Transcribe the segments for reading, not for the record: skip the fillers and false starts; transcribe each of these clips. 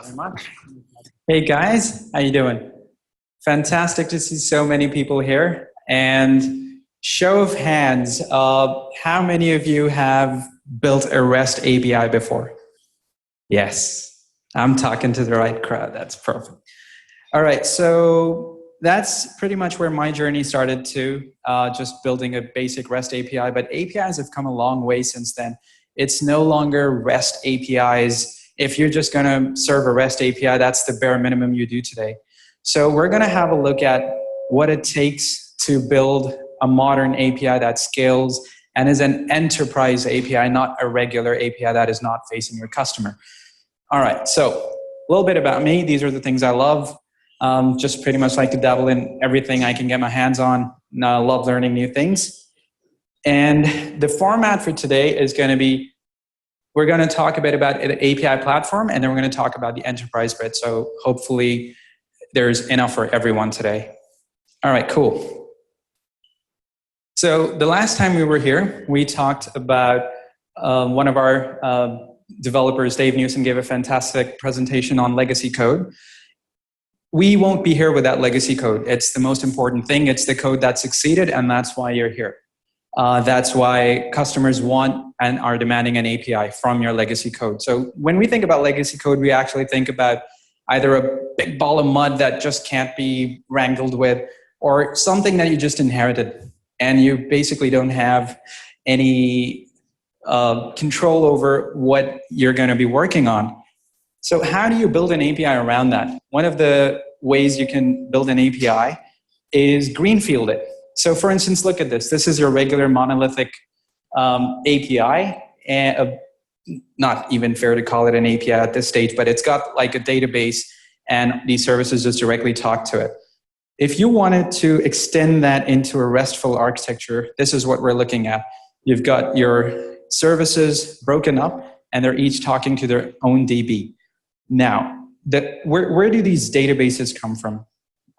very much. Hey guys, how you doing? Fantastic to see so many people here. And show of hands, how many of you have built a REST API before? Yes, I'm talking to the right crowd. That's perfect. All right, so that's pretty much where my journey started too, just building a basic REST API. But APIs have come a long way since then. It's no longer REST APIs. If you're just going to serve a REST API, that's the bare minimum you do today. So we're going to have a look at what it takes to build a modern API that scales and is an enterprise API, not a regular API that is not facing your customer. All right, so a little bit about me. These are the things I love. Just pretty much like to dabble in everything I can get my hands on. And I love learning new things. And the format for today is going to be, we're going to talk a bit about the API platform, and then we're going to talk about the enterprise bit. So hopefully there's enough for everyone today. All right, cool. So the last time we were here, we talked about one of our developers, Dave Newsom, gave a fantastic presentation on legacy code. We won't be here with that legacy code. It's the most important thing. It's the code that succeeded, and that's why you're here. That's why customers want and are demanding an API from your legacy code. So when we think about legacy code, we actually think about either a big ball of mud that just can't be wrangled with, or something that you just inherited and you basically don't have any control over what you're going to be working on. So how do you build an API around that? One of the ways you can build an API is greenfield it. So for instance, look at this. This is your regular monolithic API. And not even fair to call it an API at this stage, but it's got like a database and these services just directly talk to it. If you wanted to extend that into a RESTful architecture, this is what we're looking at. You've got your services broken up and they're each talking to their own DB. Now, where do these databases come from?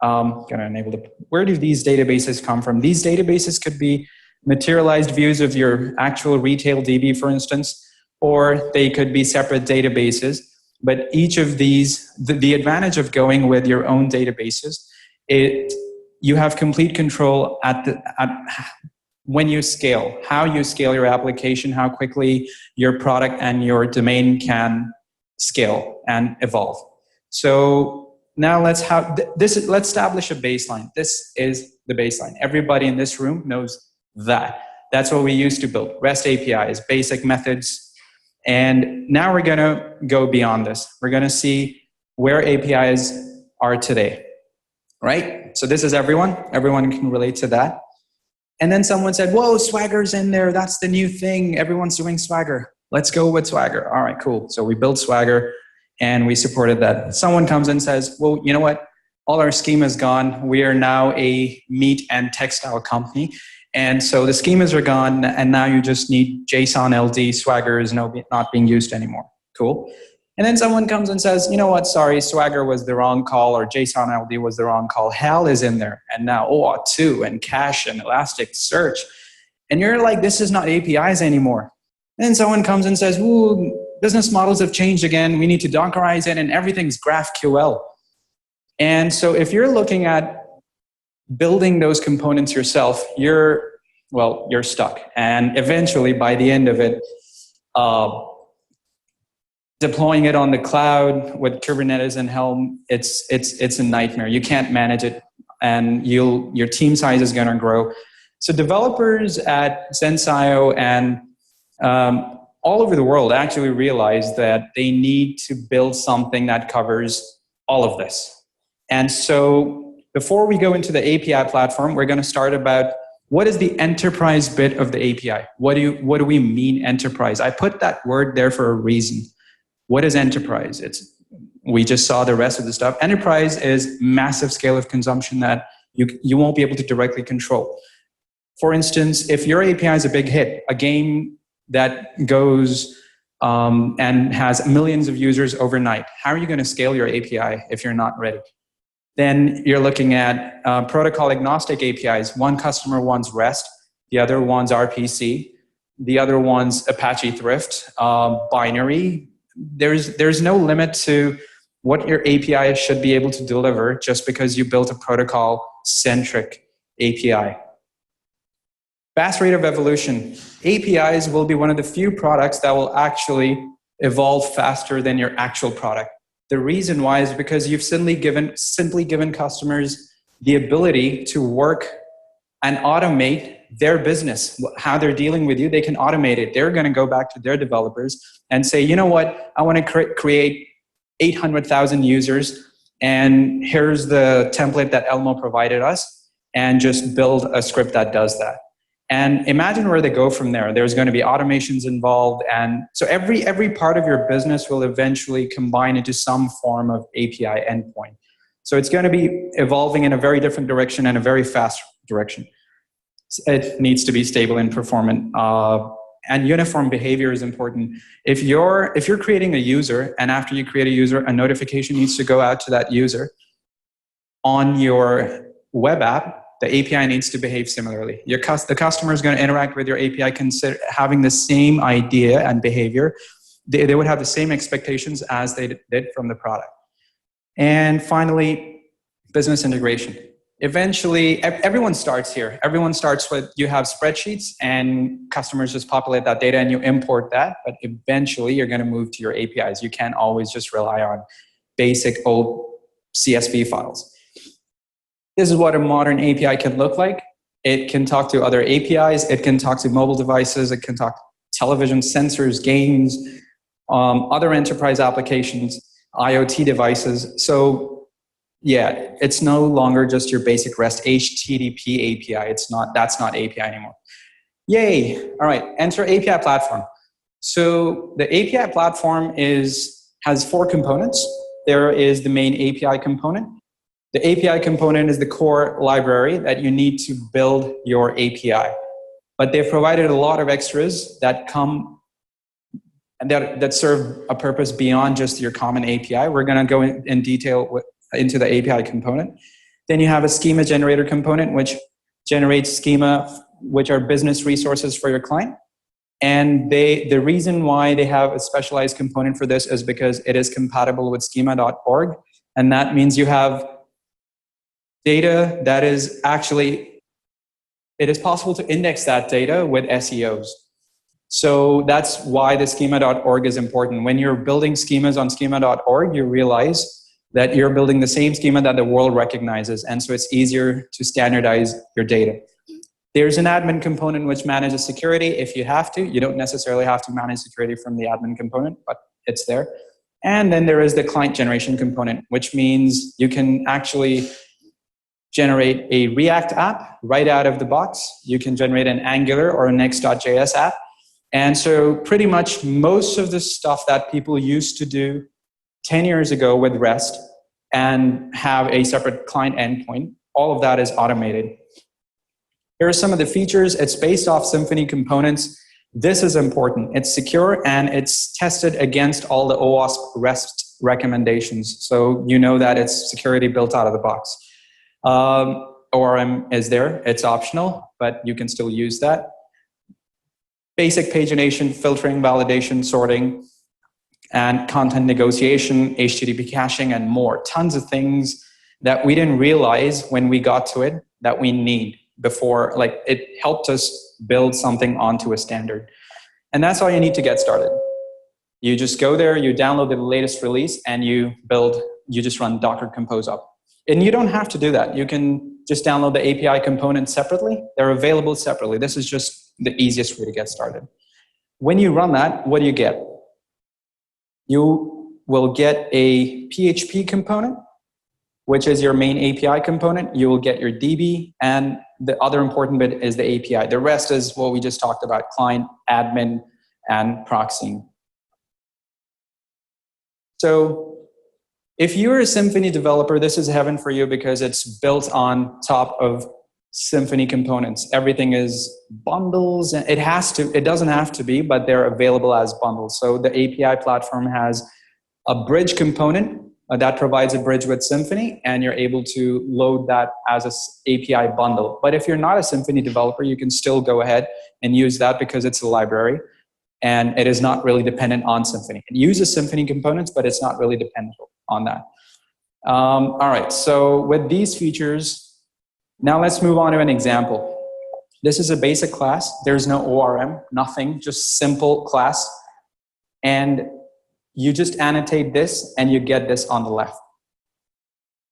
Gonna enable the, where do these databases come from? These databases could be materialized views of your actual retail DB, for instance, or they could be separate databases. But each of these, the advantage of going with your own databases, you have complete control at when you scale, how you scale your application, how quickly your product and your domain can scale and evolve. So now let's establish a baseline. This is the baseline. Everybody in this room knows that. That's what we used to build. REST APIs, basic methods. And now we're going to go beyond this. We're going to see where APIs are today, right? So this is everyone. Everyone can relate to that. And then someone said, whoa, Swagger's in there. That's the new thing. Everyone's doing Swagger. Let's go with Swagger. All right, cool. So we built Swagger. And we supported that. Someone comes and says, well, you know what? All our schema is gone. We are now a meat and textile company. And so the schemas are gone, and now you just need JSON LD. Swagger is not being used anymore. Cool. And then someone comes and says, you know what? Sorry, Swagger was the wrong call, or JSON LD was the wrong call. HAL is in there. And now OAuth 2 and cache and Elasticsearch. And you're like, this is not APIs anymore. And then someone comes and says, ooh, business models have changed again. We need to Dockerize it, and everything's GraphQL. And so if you're looking at building those components yourself, you're stuck. And eventually, by the end of it, deploying it on the cloud with Kubernetes and Helm, it's a nightmare. You can't manage it, and your team size is going to grow. So developers at Zensio and all over the world actually realize that they need to build something that covers all of this. And so before we go into the API platform, we're going to start about what is the enterprise bit of the API? What do we mean enterprise? I put that word there for a reason. What is enterprise? We just saw the rest of the stuff. Enterprise is massive scale of consumption that you won't be able to directly control. For instance, if your API is a big hit, a game that goes and has millions of users overnight, how are you going to scale your API if you're not ready? Then you're looking at protocol agnostic APIs. One customer wants REST, the other wants RPC, the other wants Apache Thrift, binary. There's no limit to what your API should be able to deliver just because you built a protocol-centric API. Fast rate of evolution. APIs will be one of the few products that will actually evolve faster than your actual product. The reason why is because you've simply given customers the ability to work and automate their business. How they're dealing with you, they can automate it. They're going to go back to their developers and say, you know what, I want to create 800,000 users, and here's the template that ELMO provided us, and just build a script that does that. And imagine where they go from there. There's going to be automations involved, and so every part of your business will eventually combine into some form of API endpoint. So it's going to be evolving in a very different direction and a very fast direction. It needs to be stable and performant, and uniform behavior is important. If you're creating a user, and after you create a user, a notification needs to go out to that user on your web app, the API needs to behave similarly. The customer is going to interact with your API having the same idea and behavior. They would have the same expectations as they did from the product. And finally, business integration. Eventually, everyone starts here. Everyone starts with, you have spreadsheets and customers just populate that data and you import that, but eventually you're going to move to your APIs. You can't always just rely on basic old CSV files. This is what a modern API can look like. It can talk to other APIs. It can talk to mobile devices. It can talk to television, sensors, games, other enterprise applications, IoT devices. So yeah, it's no longer just your basic REST HTTP API. That's not API anymore. Yay. All right, enter API platform. So the API platform has 4 components. There is the main API component. The API component is the core library that you need to build your API. But they've provided a lot of extras that come and that serve a purpose beyond just your common API. We're going to go in detail into the API component. Then you have a schema generator component, which generates schema, which are business resources for your client. And the reason why they have a specialized component for this is because it is compatible with schema.org. And that means you have data that is actually, it is possible to index that data with SEOs. So that's why the schema.org is important. When you're building schemas on schema.org, you realize that you're building the same schema that the world recognizes. And so it's easier to standardize your data. There's an admin component which manages security if you have to. You don't necessarily have to manage security from the admin component, but it's there. And then there is the client generation component, which means you can actually generate a React app right out of the box. You can generate an Angular or a Next.js app. And so pretty much most of the stuff that people used to do 10 years ago with REST and have a separate client endpoint, all of that is automated. Here are some of the features. It's based off Symfony components. This is important. It's secure and it's tested against all the OWASP REST recommendations. So you know that it's security built out of the box. ORM is there. It's optional, but you can still use that. Basic pagination, filtering, validation, sorting, and content negotiation, HTTP caching, and more. Tons of things that we didn't realize when we got to it that we need before. Like, it helped us build something onto a standard. And that's all you need to get started. You just go there, you download the latest release, and you just run Docker Compose up. And you don't have to do that. You can just download the API components separately. They're available separately. This is just the easiest way to get started. When you run that, what do you get? You will get a PHP component, which is your main API component. You will get your DB, and the other important bit is the API. The rest is what we just talked about: client, admin, and proxying. So if you're a Symfony developer, this is heaven for you because it's built on top of Symfony components. Everything is bundles, and it doesn't have to be, but they're available as bundles. So the API platform has a bridge component that provides a bridge with Symfony, and you're able to load that as an API bundle. But if you're not a Symfony developer, you can still go ahead and use that because it's a library, and it is not really dependent on Symfony. It uses Symfony components, but it's not really dependent. on that. All right, so with these features, now let's move on to an example. This is a basic class. There's no ORM, nothing, just simple class. And you just annotate this and you get this on the left.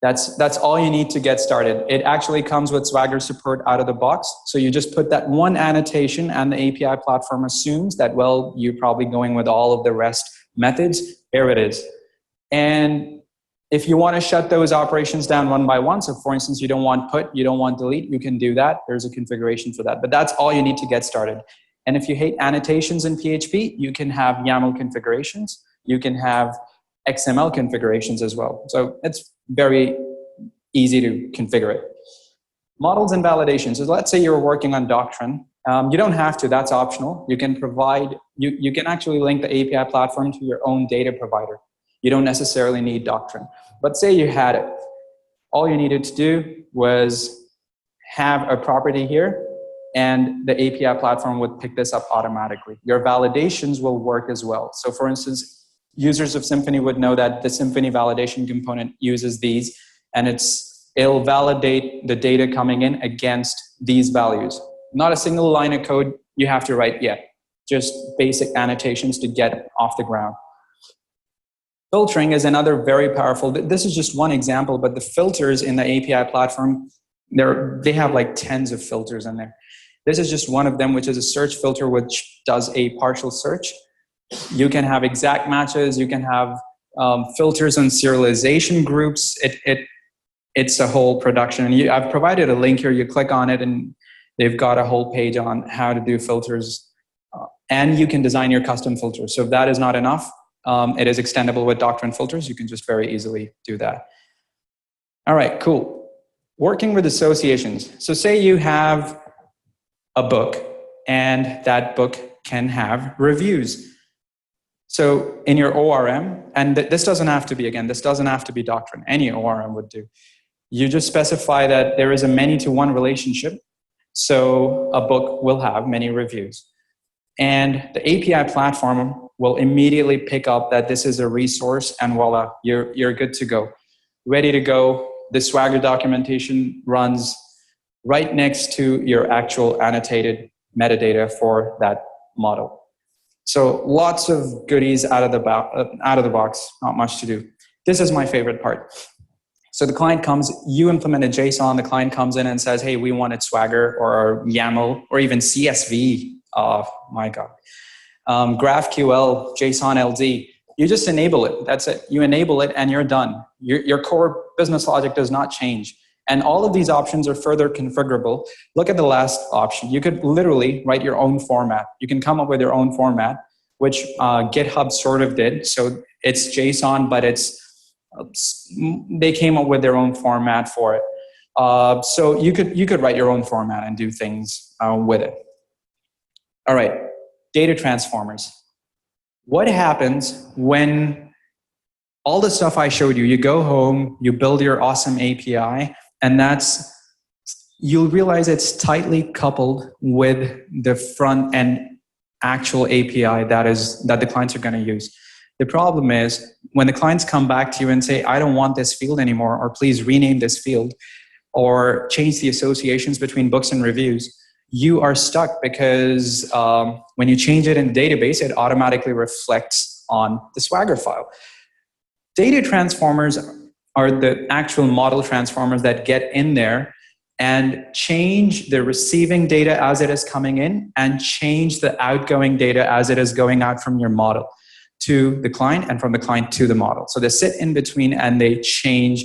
That's all you need to get started. It actually comes with Swagger support out of the box. So you just put that one annotation and the API platform assumes that, well, you're probably going with all of the REST methods. Here it is. And if you want to shut those operations down one by one, so for instance, you don't want put, you don't want delete, you can do that. There's a configuration for that. But that's all you need to get started. And if you hate annotations in PHP, you can have YAML configurations. You can have XML configurations as well. So it's very easy to configure it. Models and validations. So let's say you're working on Doctrine. You don't have to, that's optional. You can provide, you can actually link the API platform to your own data provider. You don't necessarily need Doctrine. But say you had it. All you needed to do was have a property here, and the API platform would pick this up automatically. Your validations will work as well. So for instance, users of Symfony would know that the Symfony validation component uses these, and it'll validate the data coming in against these values. Not a single line of code you have to write yet, just basic annotations to get off the ground. Filtering is another very powerful, this is just one example, but the filters in the API platform, they have like tens of filters in there. This is just one of them, which is a search filter, which does a partial search. You can have exact matches, you can have filters on serialization groups. It's a whole production. And I've provided a link here, you click on it and they've got a whole page on how to do filters. And you can design your custom filters. So if that is not enough, it is extendable with Doctrine filters. You can just very easily do that. All right, cool. Working with associations. So say you have a book and that book can have reviews. So in your ORM, and this doesn't have to be, again, this doesn't have to be Doctrine. Any ORM would do. You just specify that there is a many-to-one relationship. So a book will have many reviews. And the API platform will immediately pick up that this is a resource, and voila, you're good to go. Ready to go. The Swagger documentation runs right next to your actual annotated metadata for that model. So lots of goodies out of the box, not much to do. This is my favorite part. So the client comes, you implemented JSON, the client comes in and says, hey, we wanted Swagger or YAML or even CSV. Oh my God. GraphQL, JSON LD. You just enable it. That's it. You enable it and you're done. Your core business logic does not change. And all of these options are further configurable. Look at the last option. You could literally write your own format. You can come up with your own format, which GitHub sort of did. So it's JSON, but they came up with their own format for it. So you could write your own format and do things with it. All right, data transformers. What happens when all the stuff I showed you, you go home, you build your awesome API, and you'll realize it's tightly coupled with the front end actual API that the clients are going to use. The problem is when the clients come back to you and say, I don't want this field anymore, or please rename this field, or change the associations between books and reviews, you are stuck because when you change it in the database, it automatically reflects on the Swagger file. Data transformers are the actual model transformers that get in there and change the receiving data as it is coming in and change the outgoing data as it is going out from your model to the client and from the client to the model. So they sit in between and they change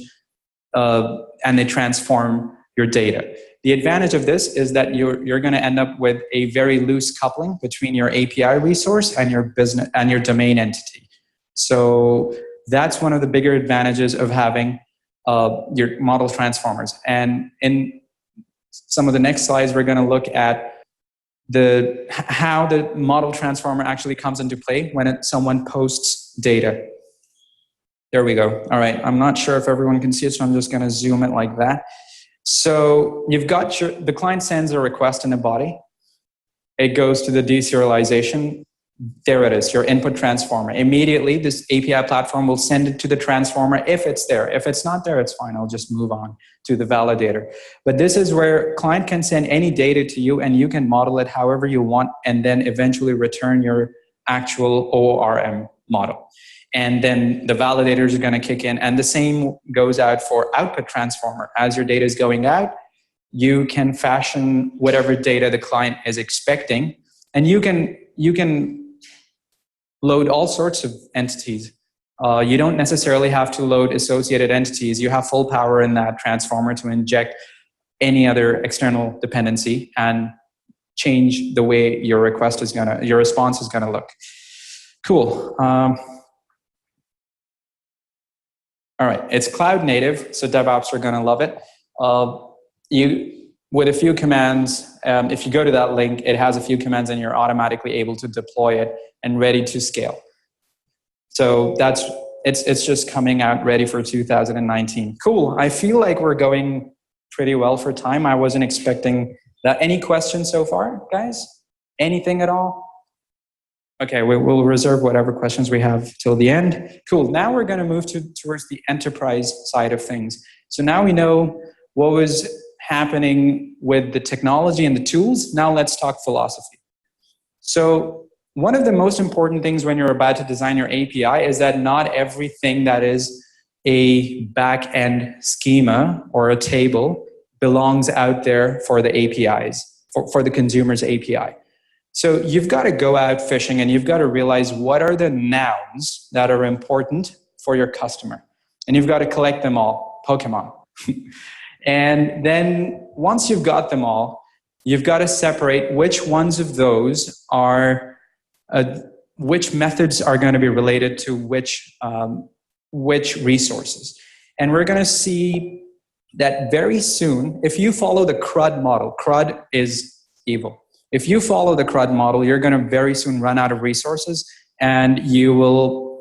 and they transform your data. The advantage of this is that you're going to end up with a very loose coupling between your API resource and your business and your domain entity. So that's one of the bigger advantages of having your model transformers. And in some of the next slides, we're going to look at how the model transformer actually comes into play when someone posts data. There we go. All right. I'm not sure if everyone can see it, so I'm just going to zoom it like that. So you've got the client sends a request in a body. It goes to the deserialization There it is, your input transformer. Immediately, this API platform will send it to the transformer if it's there. If it's not there, it's fine. I'll just move on to the validator. But this is where client can send any data to you and you can model it however you want and then eventually return your actual ORM model. And then the validators are going to kick in. And the same goes out for output transformer. As your data is going out, you can fashion whatever data the client is expecting. And you can load all sorts of entities. You don't necessarily have to load associated entities. You have full power in that transformer to inject any other external dependency and change the way your response is gonna look. Cool. All right, it's cloud native, so DevOps are gonna love it. With a few commands, if you go to that link, it has a few commands and you're automatically able to deploy it and ready to scale. So it's just coming out ready for 2019. Cool, I feel like we're going pretty well for time. I wasn't expecting that. Any questions so far, guys? Anything at all? Okay, we'll reserve whatever questions we have till the end. Cool, now we're gonna move towards the enterprise side of things. So now we know what was happening with the technology and the tools. Now let's talk philosophy. So one of the most important things when you're about to design your API is that not everything that is a back-end schema or a table belongs out there for the APIs, for the consumer's API. So you've got to go out fishing and you've got to realize what are the nouns that are important for your customer. And you've got to collect them all, Pokemon. And then once you've got them all, you've got to separate which ones of those are, which methods are going to be related to which resources. And we're going to see that very soon, if you follow the CRUD model, CRUD is evil. If you follow the CRUD model, you're going to very soon run out of resources and you'll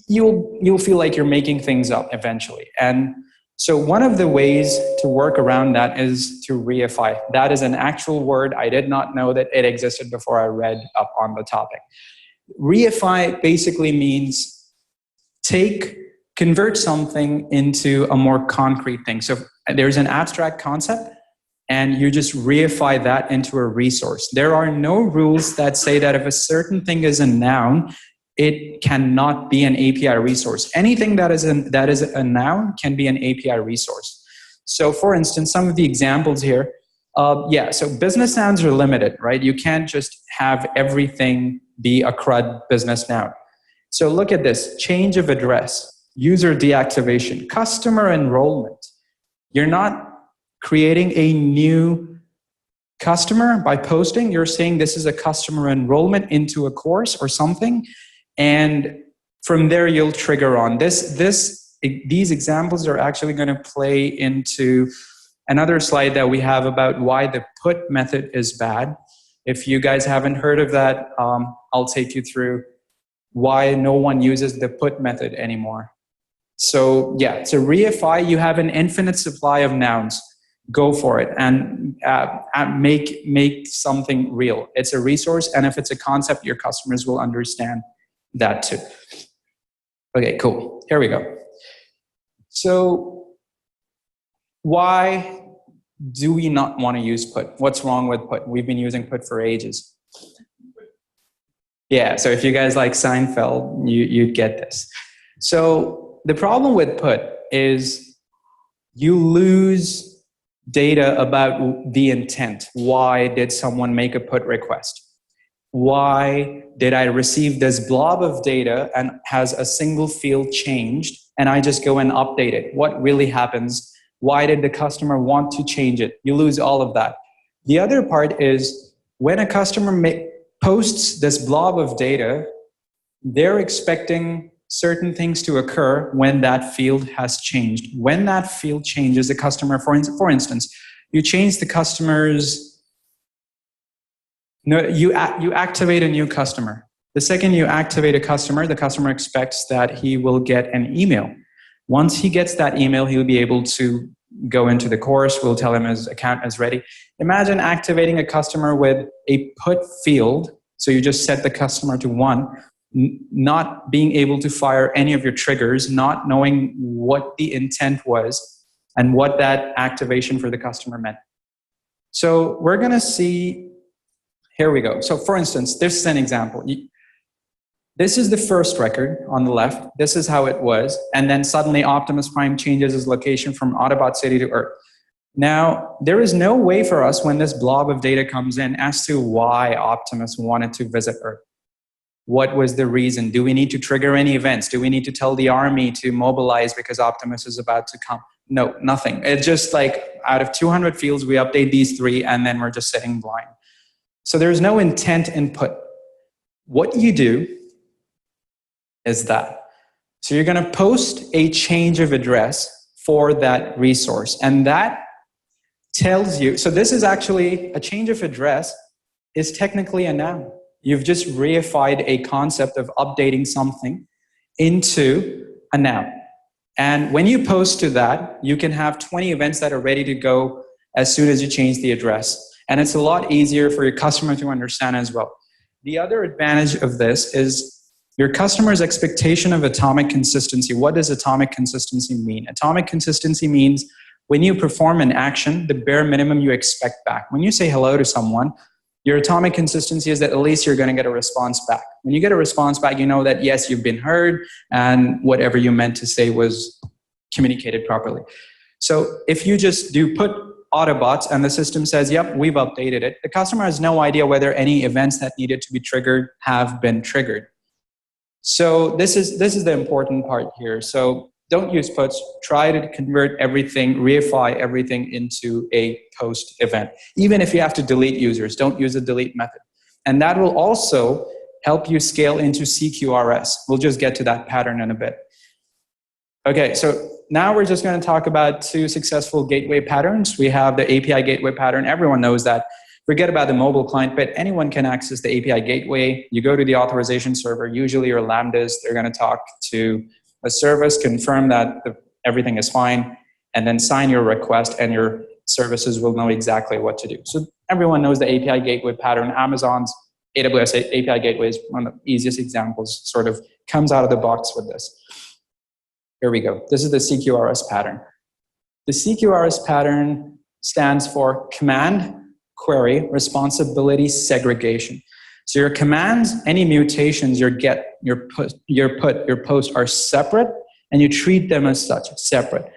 feel like you're making things up eventually. And so one of the ways to work around that is to reify. That is an actual word. I did not know that it existed before I read up on the topic. Reify basically means convert something into a more concrete thing. So there's an abstract concept and you just reify that into a resource. There are no rules that say that if a certain thing is a noun, it cannot be an API resource. Anything that is a noun can be an API resource. So for instance, some of the examples here, so business nouns are limited, right? You can't just have everything be a CRUD business noun. So look at this, change of address, user deactivation, customer enrollment. You're not creating a new customer by posting. You're saying this is a customer enrollment into a course or something. And from there, you'll trigger on. These examples are actually going to play into another slide that we have about why the put method is bad. If you guys haven't heard of that, I'll take you through why no one uses the put method anymore. So yeah, to reify, you have an infinite supply of nouns. Go for it and make something real. It's a resource, and if it's a concept, your customers will understand that too. Okay, cool. Here we go. So why do we not want to use put? What's wrong with put? We've been using put for ages. Yeah, so if you guys like Seinfeld, you'd get this. So the problem with put is you lose data about the intent. Why did someone make a put request? Why did I receive this blob of data and has a single field changed and I just go and update it? What really happens? Why did the customer want to change it? You lose all of that. The other part is when a customer posts this blob of data, they're expecting certain things to occur when that field has changed. When that field changes, the customer, for instance, you change the customer's No, you activate a new customer. The second you activate a customer, the customer expects that he will get an email. Once he gets that email, he'll be able to go into the course. We'll tell him his account is ready. Imagine activating a customer with a put field So you just set the customer to 1, not being able to fire any of your triggers, not knowing what the intent was and what that activation for the customer meant. So we're going to see, here we go. So for instance, this is an example. This is the first record on the left. This is how it was. And then suddenly Optimus Prime changes his location from Autobot City to Earth. Now, there is no way for us when this blob of data comes in as to why Optimus wanted to visit Earth. What was the reason? Do we need to trigger any events? Do we need to tell the army to mobilize because Optimus is about to come? No, nothing. It's just like out of 200 fields, we update these 3 and then we're just sitting blind. So there's no intent input. What you do is that. So you're going to post a change of address for that resource. And that tells you, so this is actually a change of address is technically a noun. You've just reified a concept of updating something into a noun. And when you post to that, you can have 20 events that are ready to go as soon as you change the address. And it's a lot easier for your customer to understand as well. The other advantage of this is your customer's expectation of atomic consistency. What does atomic consistency mean? Atomic consistency means when you perform an action, the bare minimum you expect back. When you say hello to someone, your atomic consistency is that at least you're going to get a response back. When you get a response back, you know that yes, you've been heard and whatever you meant to say was communicated properly. So if you just do put Autobots and the system says, yep, we've updated it, the customer has no idea whether any events that needed to be triggered have been triggered. So this is the important part here. So don't use puts, try to convert everything, reify everything into a post event. Even if you have to delete users, don't use the delete method. And that will also help you scale into CQRS. We'll just get to that pattern in a bit. Okay, so now we're just going to talk about 2 successful gateway patterns. We have the API gateway pattern. Everyone knows that. Forget about the mobile client, but anyone can access the API gateway. You go to the authorization server, usually your Lambdas, they're going to talk to a service, confirm that everything is fine, and then sign your request, and your services will know exactly what to do. So everyone knows the API gateway pattern. Amazon's AWS API gateway is one of the easiest examples, sort of comes out of the box with this. Here we go. This is the CQRS pattern. The CQRS pattern stands for Command, Query, Responsibility, Segregation. So your commands, any mutations, your get, your put, your post are separate, and you treat them as such, separate.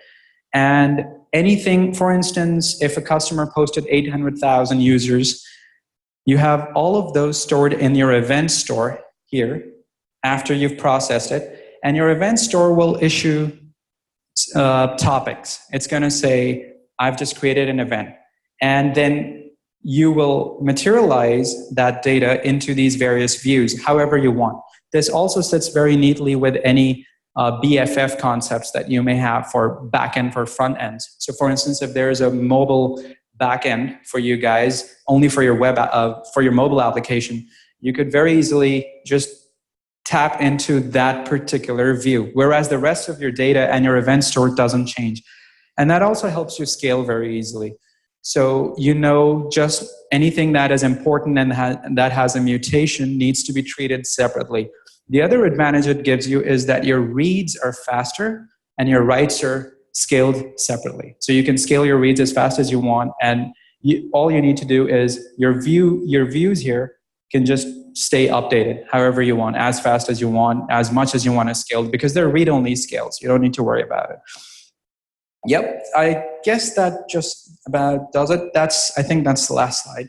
And anything, for instance, if a customer posted 800,000 users, you have all of those stored in your event store here after you've processed it, and your event store will issue topics. It's going to say, I've just created an event. And then you will materialize that data into these various views, however you want. This also sits very neatly with any BFF concepts that you may have for backend for front ends. So for instance, if there's a mobile backend for you guys, only for your for your mobile application, you could very easily just tap into that particular view, whereas the rest of your data and your event store doesn't change. And that also helps you scale very easily. So you know just anything that is important and that has a mutation needs to be treated separately. The other advantage it gives you is that your reads are faster and your writes are scaled separately. So you can scale your reads as fast as you want, and all you need to do is your views here can just stay updated however you want, as fast as you want, as much as you want to scale, because they're read-only scales. You don't need to worry about it. Yep, I guess that just about does it. I think that's the last slide.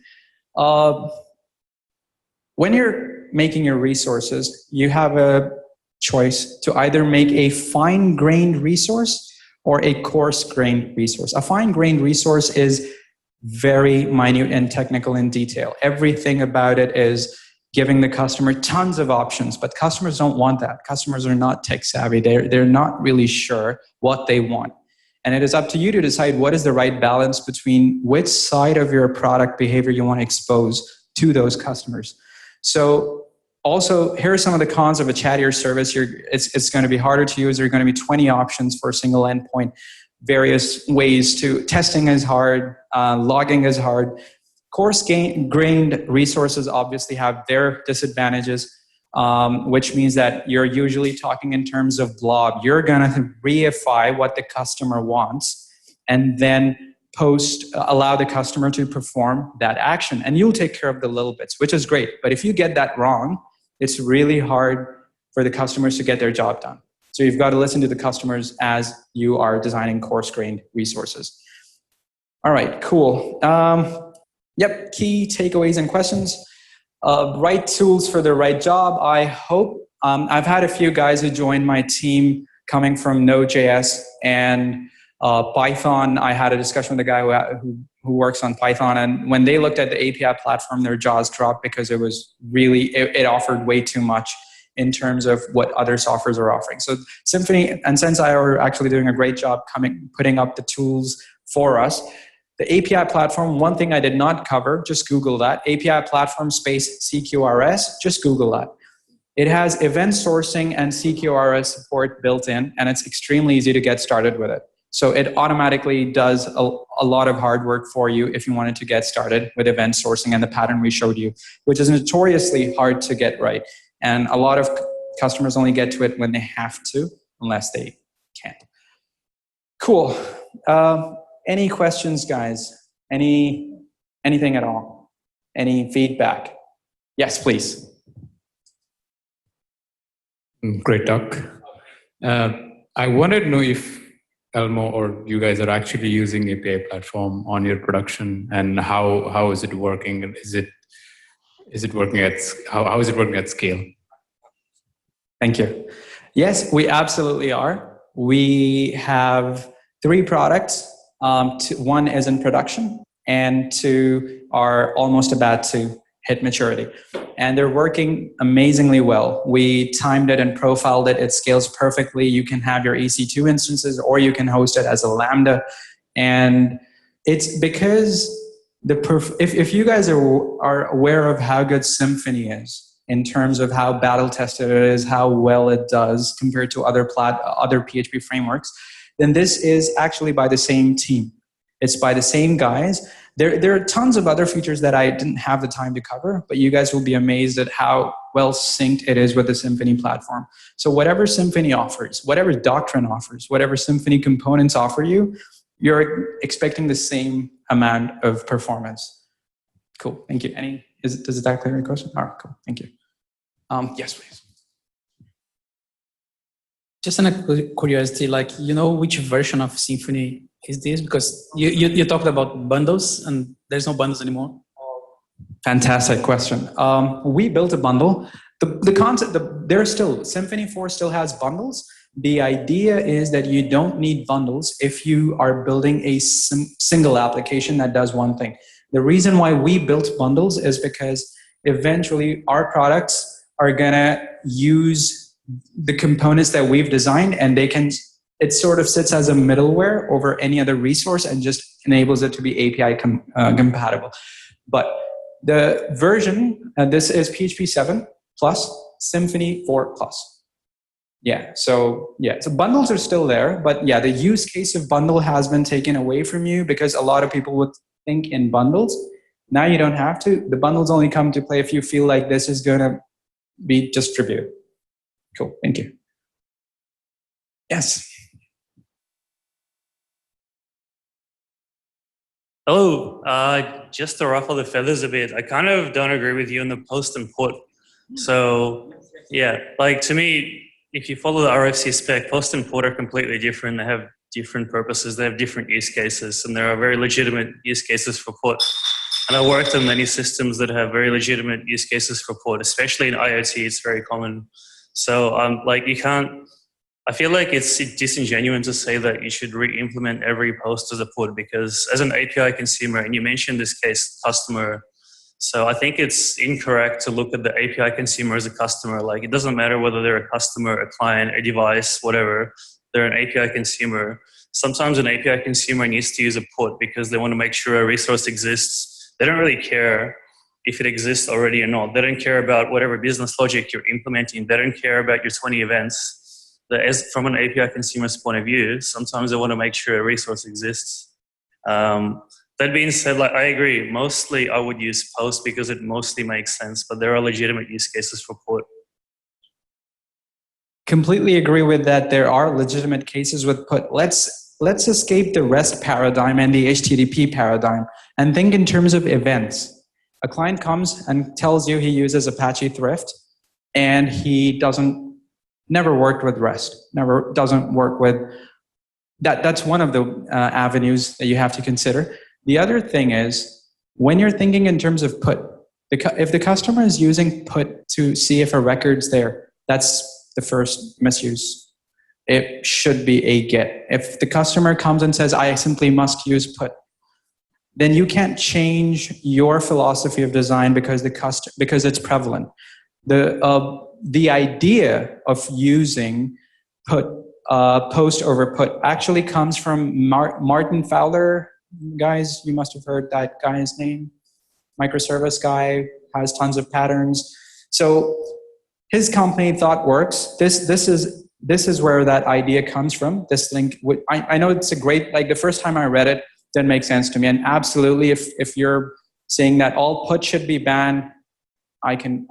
When you're making your resources, you have a choice to either make a fine-grained resource or a coarse-grained resource. A fine-grained resource is very minute and technical in detail. Everything about it is giving the customer tons of options, but customers don't want that. Customers are not tech-savvy. They're not really sure what they want. And it is up to you to decide what is the right balance between which side of your product behavior you want to expose to those customers. So also, here are some of the cons of a chattier service. It's going to be harder to use. There are going to be 20 options for a single endpoint, various ways to, testing is hard, logging is hard. Coarse-grained resources obviously have their disadvantages, which means that you're usually talking in terms of blob. You're going to reify what the customer wants and then allow the customer to perform that action. And you'll take care of the little bits, which is great. But if you get that wrong, it's really hard for the customers to get their job done. So you've got to listen to the customers as you are designing coarse-grained resources. All right, cool. Yep, key takeaways and questions. Right tools for the right job, I hope. I've had a few guys who joined my team coming from Node.js and Python. I had a discussion with a guy who works on Python, and when they looked at the API platform, their jaws dropped because it was really, it offered way too much in terms of what other softwares are offering. So Symfony and Sensei are actually doing a great job putting up the tools for us. The API platform, one thing I did not cover, just Google that. API platform space CQRS, just Google that. It has event sourcing and CQRS support built in, and it's extremely easy to get started with it. So it automatically does a lot of hard work for you if you wanted to get started with event sourcing and the pattern we showed you, which is notoriously hard to get right. And a lot of customers only get to it when they have to, unless they can't. Cool. Any questions, guys? Anything at all? Any feedback? Yes, please. Great talk. I wanted to know if ELMO or you guys are actually using API platform on your production, and how is it working? Is it working how is it working at scale? Thank you. Yes, we absolutely are. We have 3 products. One is in production, and 2 are almost about to hit maturity. And they're working amazingly well. We timed it and profiled it. It scales perfectly. You can have your EC2 instances, or you can host it as a Lambda. And it's because if you guys are aware of how good Symfony is in terms of how battle tested it is, how well it does compared to other PHP frameworks, then this is actually by the same team. It's by the same guys. There are tons of other features that I didn't have the time to cover, but you guys will be amazed at how well synced it is with the Symfony platform. So whatever Symfony offers, whatever Doctrine offers, whatever Symfony components offer you, you're expecting the same amount of performance. Cool, thank you. Does that clear your question? All right, cool, thank you. Yes, please. Just a curiosity, which version of Symfony is this? Because you talked about bundles, and there's no bundles anymore. Fantastic question. We built a bundle. The concept, Symfony 4 still has bundles. The idea is that you don't need bundles if you are building a single application that does one thing. The reason why we built bundles is because eventually our products are gonna use the components that we've designed, and it sort of sits as a middleware over any other resource and just enables it to be API compatible. But the version, this is PHP 7 plus Symfony 4 plus. So bundles are still there, but the use case of bundle has been taken away from you because a lot of people would think in bundles. Now you don't have to. The bundles only come to play if you feel like this is going to be distributed. Cool, thank you. Yes. Hello, just to ruffle the feathers a bit, I kind of don't agree with you on the Postimport. So to me, if you follow the RFC spec, Postimport are completely different. They have different purposes, they have different use cases, and there are very legitimate use cases for port. And I worked on many systems that have very legitimate use cases for port, especially in IoT, it's very common. So I feel like it's disingenuous to say that you should re-implement every post as a port, because as an API consumer, and you mentioned this case customer, so I think it's incorrect to look at the API consumer as a customer. Like, it doesn't matter whether they're a customer, a client, a device, whatever, they're an API consumer. Sometimes an API consumer needs to use a port because they want to make sure a resource exists. They don't really care if it exists already or not. They don't care about whatever business logic you're implementing. They don't care about your 20 events. As from an API consumer's point of view, sometimes they want to make sure a resource exists. That being said, like I agree. Mostly, I would use Post because it mostly makes sense. But there are legitimate use cases for Put. Completely agree with that. There are legitimate cases with Put. Let's escape the REST paradigm and the HTTP paradigm and think in terms of events. A client comes and tells you he uses Apache Thrift and he never worked with REST, doesn't work with that. That's one of the avenues that you have to consider. The other thing is when you're thinking in terms of Put, if the customer is using Put to see if a record's there, that's the first misuse. It should be a get. If the customer comes and says, I simply must use Put, then you can't change your philosophy of design because it's prevalent. The idea of using Post over Put actually comes from Martin Fowler. Guys, you must have heard that guy's name. Microservice guy, has tons of patterns. So his company ThoughtWorks. This is where that idea comes from. This link, I know it's a great, like the first time I read it, didn't make sense to me. And absolutely, if you're saying that all Put should be banned, I can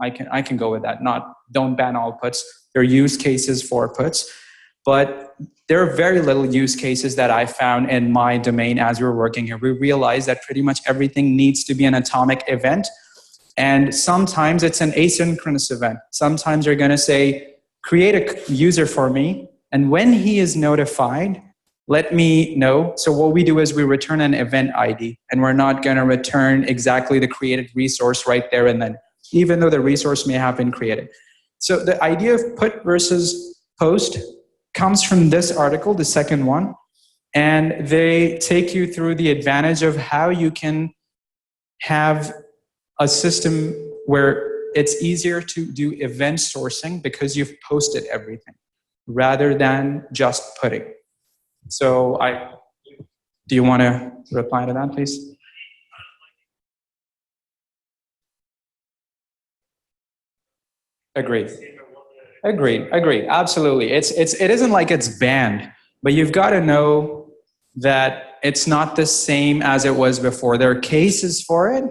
go with that. Don't ban all Puts. There are use cases for Puts, but there are very little use cases that I found in my domain as we were working here. We realized that pretty much everything needs to be an atomic event. And sometimes it's an asynchronous event. Sometimes you're going to say, create a user for me, and when he is notified, let me know. So what we do is we return an event ID, and we're not going to return exactly the created resource right there and then, even though the resource may have been created. So the idea of Put versus Post comes from this article, the second one, and they take you through the advantage of how you can have a system where it's easier to do event sourcing because you've posted everything rather than just putting. So do you want to reply to that, please? Agreed. Absolutely. It isn't like it's banned, but you've got to know that it's not the same as it was before. There are cases for it.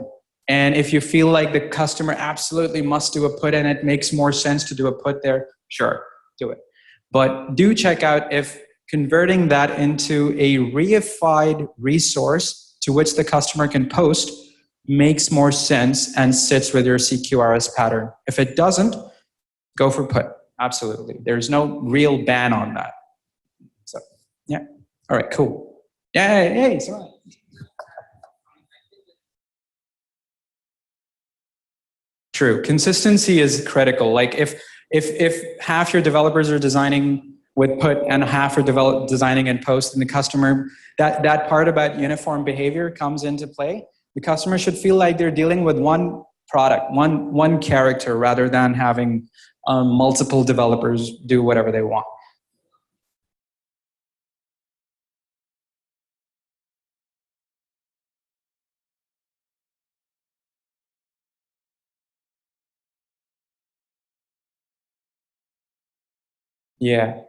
And if you feel like the customer absolutely must do a Put and it makes more sense to do a Put there, sure, do it. But do check out if converting that into a reified resource to which the customer can post makes more sense and sits with your CQRS pattern. If it doesn't, go for Put. Absolutely. There's no real ban on that. So, yeah. All right, cool. Yeah, hey, sorry. True. Consistency is critical. Like if half your developers are designing with Put and half are designing in Post, and the customer, that part about uniform behavior comes into play. The customer should feel like they're dealing with one product, one character, rather than having multiple developers do whatever they want. Yeah.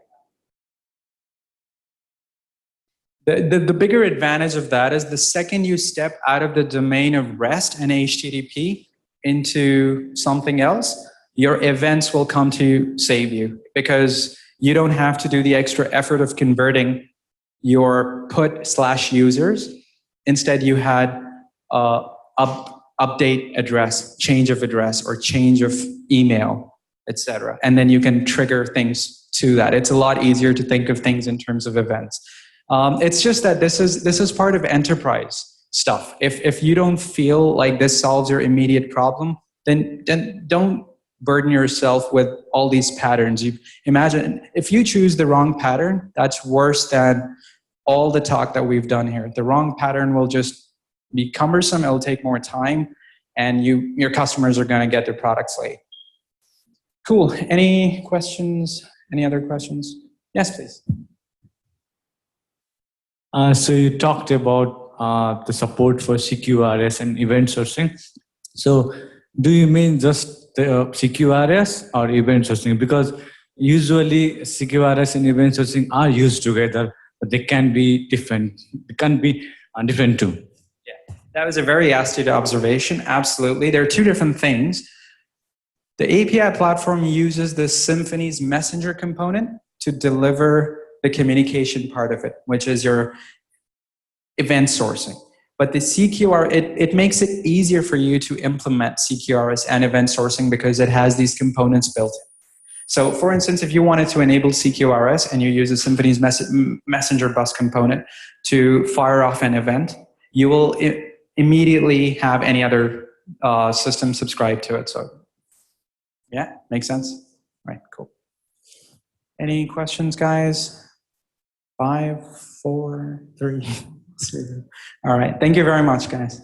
The bigger advantage of that is the second you step out of the domain of REST and HTTP into something else, your events will come to save you because you don't have to do the extra effort of converting your Put/users. Instead, you had update address, change of address, or change of email, etc. And then you can trigger things to that. It's a lot easier to think of things in terms of events. It's just that this is part of enterprise stuff. If you don't feel like this solves your immediate problem, then don't burden yourself with all these patterns. You imagine if you choose the wrong pattern, that's worse than all the talk that we've done here. The wrong pattern will just be cumbersome. It'll take more time, and your customers are going to get their products late. Cool. Any questions? Any other questions? Yes, please. So you talked about the support for CQRS and event sourcing. So do you mean just the CQRS or event sourcing? Because usually CQRS and event sourcing are used together, but they can be different. It can be different too. Yeah. That was a very astute observation. Absolutely. There are two different things. The API platform uses the Symfony's messenger component to deliver the communication part of it, which is your event sourcing. But the CQR, it makes it easier for you to implement CQRS and event sourcing because it has these components built in. So for instance, if you wanted to enable CQRS and you use a Symfony's messenger bus component to fire off an event, you will immediately have any other system subscribe to it. So yeah, makes sense? Right, cool. Any questions, guys? 5, 4, 3, 2. All right, thank you very much, guys.